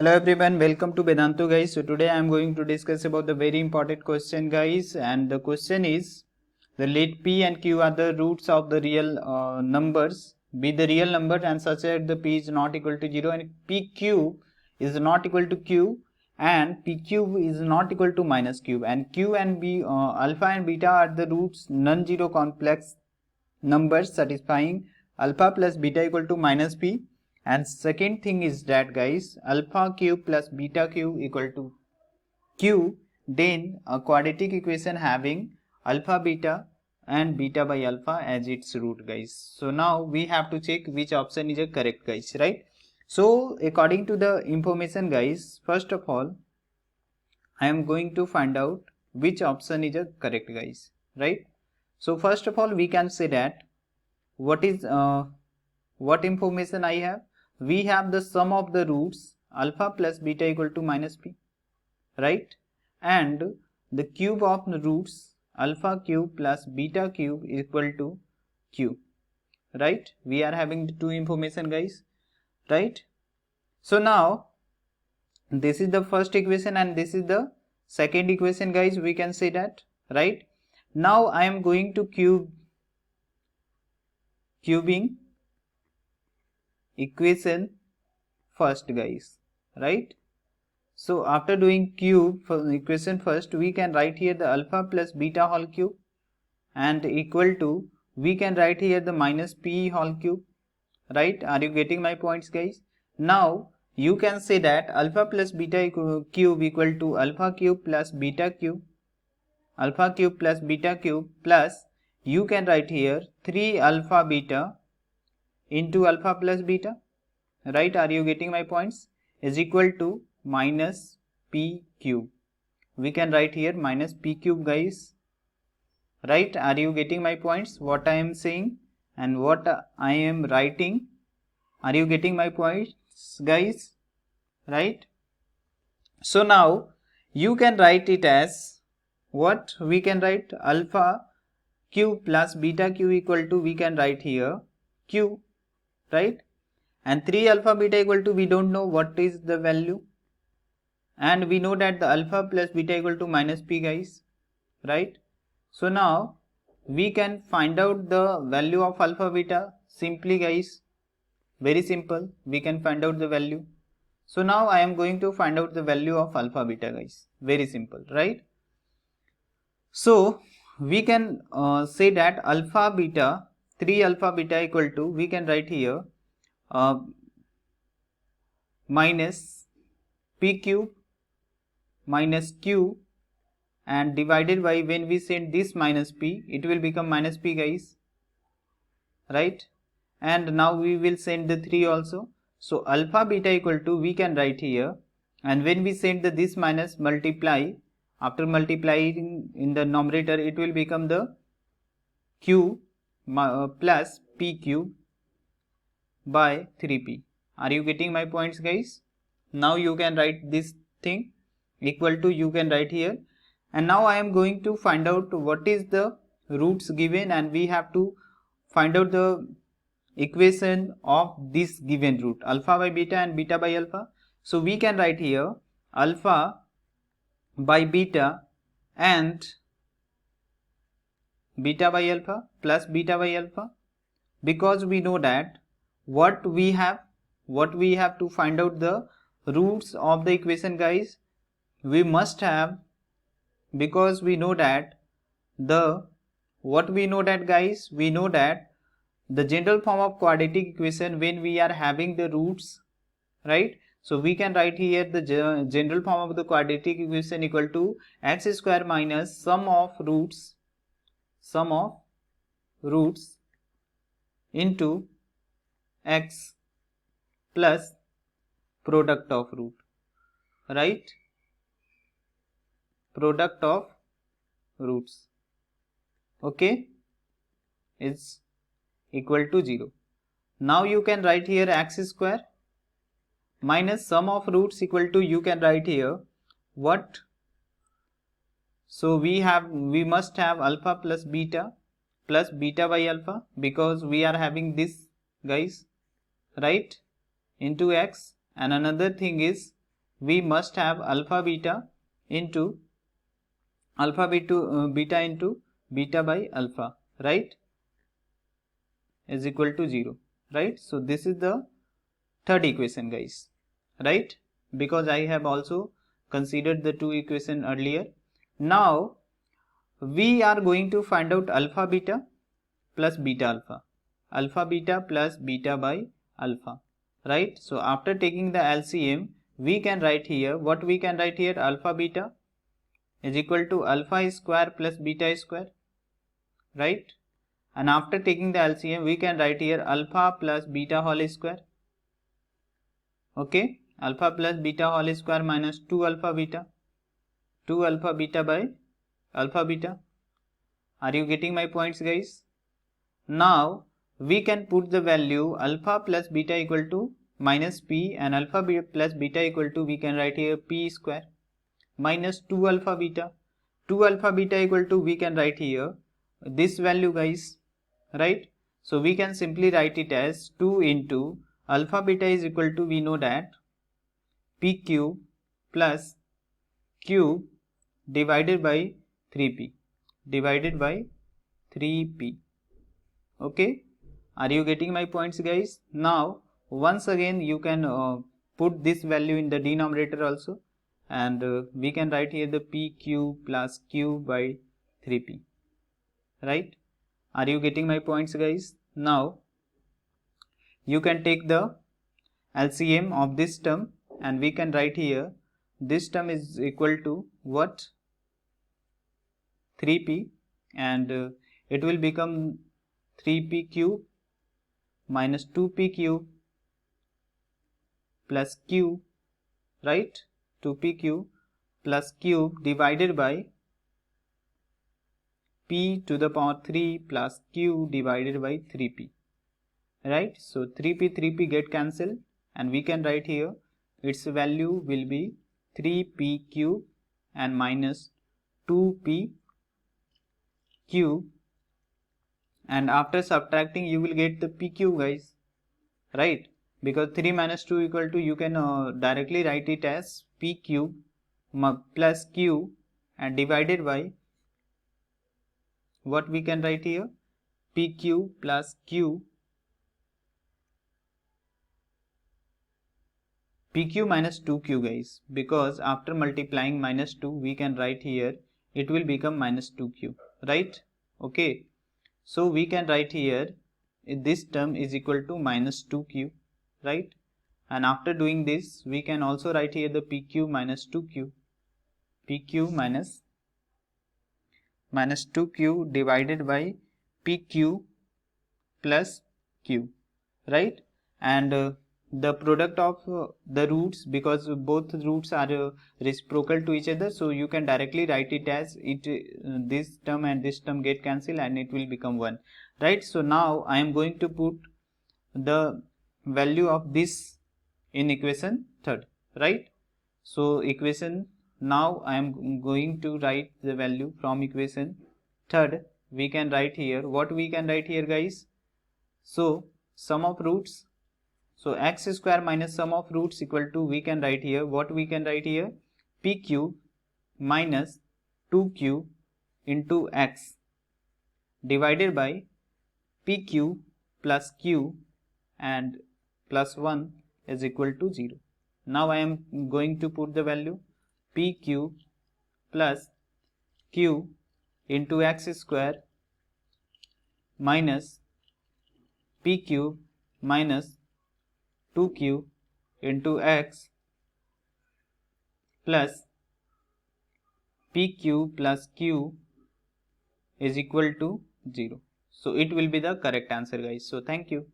Hello everyone, welcome to Vedantu guys. So today I am going to discuss about the very important question guys, and the question is the let p and q are the roots of the real numbers, be the real number and such that the p is not equal to 0 and pq is not equal to q and pq is not equal to minus q, and q and b alpha and beta are the roots non-zero complex numbers satisfying alpha plus beta equal to minus p. And second thing is that guys, alpha cube plus beta cube equal to q, then a quadratic equation having alpha beta and beta by alpha as its root guys. So now we have to check which option is a correct guys, right? So according to the information guys, first of all I am going to find out which option is a correct guys, right? So first of all we can say that what information I have? We have the sum of the roots alpha plus beta equal to minus p, right? And the cube of the roots alpha cube plus beta cube equal to q, right? We are having the two information guys, right? So now this is the first equation and this is the second equation guys, we can say that, right? Now I am going to cubing equation first guys, right? So after doing cube for equation first, we can write here the alpha plus beta whole cube and equal to, we can write here the minus p whole cube, right? Are you getting my points guys? Now you can say that alpha plus beta cube equal to alpha cube plus beta cube, alpha cube plus beta cube, plus you can write here 3 alpha beta into alpha plus beta, right? Are you getting my points? Is equal to minus p cube. We can write here minus p cube guys, right? Are you getting my points? What I am saying and what I am writing? Are you getting my points guys, right? So now you can write it as what? We can write alpha cube plus beta cube equal to, we can write here q, right? And 3 alpha beta equal to, we don't know what is the value, and we know that the alpha plus beta equal to minus p guys, right? So now we can find out the value of alpha beta simply guys, very simple, we can find out the value. So now I am going to find out the value of alpha beta guys, very simple, right? So we can say that alpha beta, 3 alpha beta equal to, we can write here minus p cube minus q and divided by, when we send this minus p, it will become minus p guys, right? And now we will send the 3 also. So alpha beta equal to, we can write here, and when we send the this minus multiply, after multiplying in the numerator, it will become the q plus p cube by 3p. Are you getting my points guys? Now you can write this thing equal to, you can write here, and now I am going to find out what is the roots given, and we have to find out the equation of this given root alpha by beta and beta by alpha. So we can write here alpha by beta and beta by alpha plus beta by alpha, because we know that what we have to find out the roots of the equation guys, we must have, because we know that the we know that the general form of quadratic equation when we are having the roots, right? So we can write here the general form of the quadratic equation equal to x square minus sum of roots into x plus product of root, right? Product of roots, okay, is equal to 0. Now you can write here x square minus sum of roots equal to, you can write here what? So we must have alpha plus beta by alpha, because we are having this guys, right, into x, and another thing is we must have alpha beta into beta into beta by alpha, right, is equal to 0, right? So this is the third equation, guys, right? Because I have also considered the two equation earlier. Now we are going to find out alpha beta plus beta alpha, alpha beta plus beta by alpha, right? So after taking the LCM, we can write here, what we can write here, alpha beta is equal to alpha square plus beta square, right? And after taking the LCM, we can write here alpha plus beta whole square, okay, alpha plus beta whole square minus 2 alpha beta, 2 alpha beta by alpha beta. Are you getting my points, guys? Now we can put the value alpha plus beta equal to minus p, and alpha plus beta equal to, we can write here p square minus 2 alpha beta. 2 alpha beta equal to, we can write here this value, guys, right? So we can simply write it as 2 into alpha beta is equal to, we know that p cube plus cube divided by 3p, divided by 3p. Okay, are you getting my points, guys? Now once again you can put this value in the denominator also, and we can write here the p cube plus q by 3p, right? Are you getting my points, guys? Now you can take the LCM of this term, and we can write here this term is equal to what, 3p, and it will become 3p cube minus 2p cube plus q, right, 2p cube plus cube divided by p to the power 3 plus q divided by 3p, right? So 3p get cancelled, and we can write here its value will be 3p cube and minus 2p cube, and after subtracting you will get the p cube, guys, right? Because 3 minus 2 equal to, you can directly write it as p cube plus q and divided by what we can write here, p cube plus q, pq minus 2q, guys, because after multiplying minus 2 we can write here it will become minus 2q, right? Okay, so we can write here this term is equal to minus 2q, right? And after doing this we can also write here the pq minus 2q, pq minus 2q divided by pq plus q, right? And the product of the roots, because both roots are reciprocal to each other, so you can directly write it as it this term and this term get cancelled and it will become 1, right? So now I am going to put the value of this in equation third, right? So equation, now I am going to write the value from equation third. We can write here, what we can write here, guys? So sum of roots, so x square minus sum of roots equal to, we can write here, what we can write here, p cube minus 2q into x divided by p cube plus q and plus 1 is equal to 0. Now I am going to put the value p cube plus q into x square minus p cube minus 2q into x plus p cube plus q is equal to 0. So it will be the correct answer, guys. So thank you.